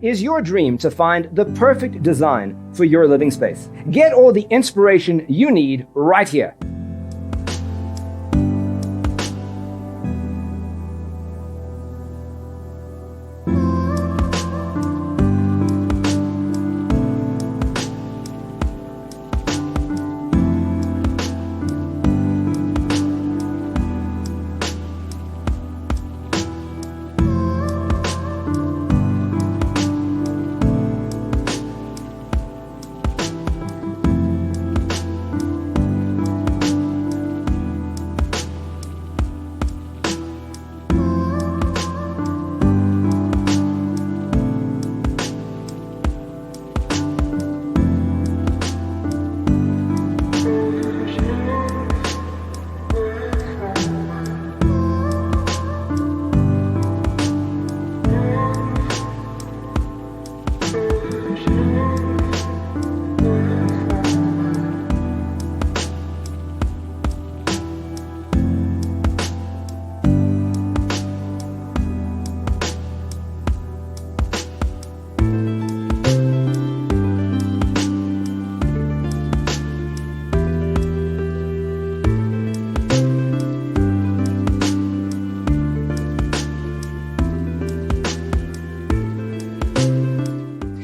Is your dream to find the perfect design for your living space? Get all the inspiration you need right here.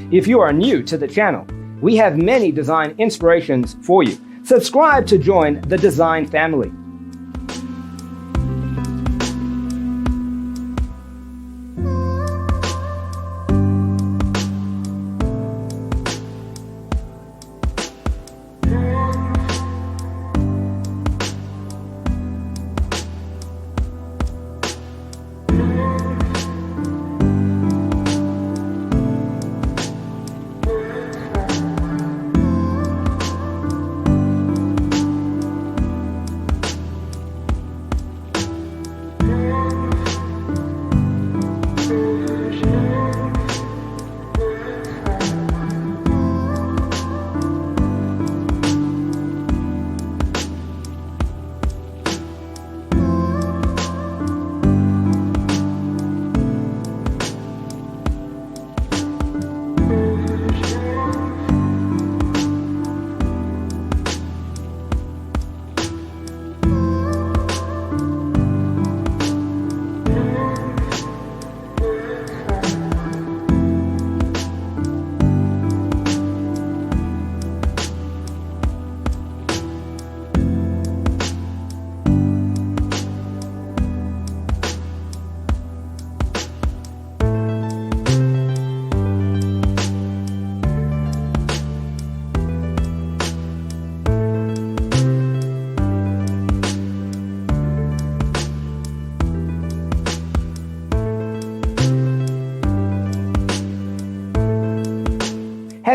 If you are new to the channel, we have many design inspirations for you. Subscribe to join the design family.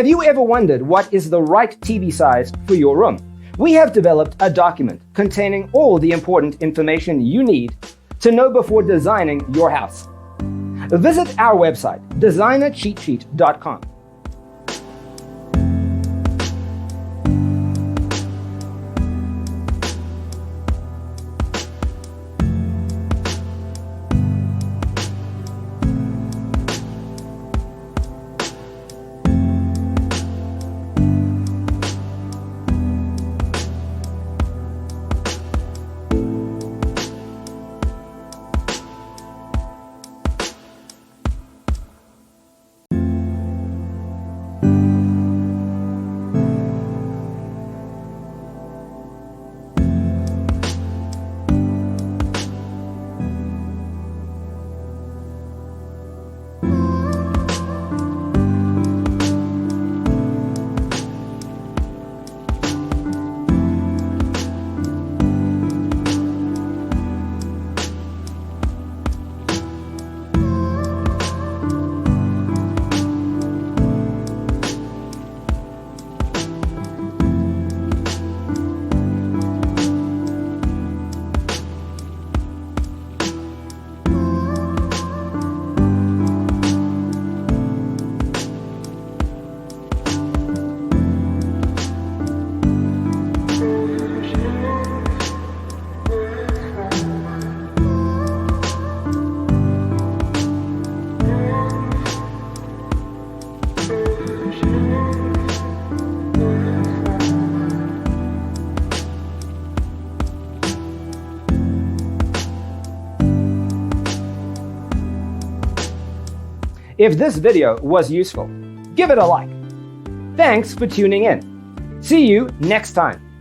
Have you ever wondered what is the right TV size for your room? We have developed a document containing all the important information you need to know before designing your house. Visit our website, designercheatsheet.com. If this video was useful, give it a like. Thanks for tuning in. See you next time.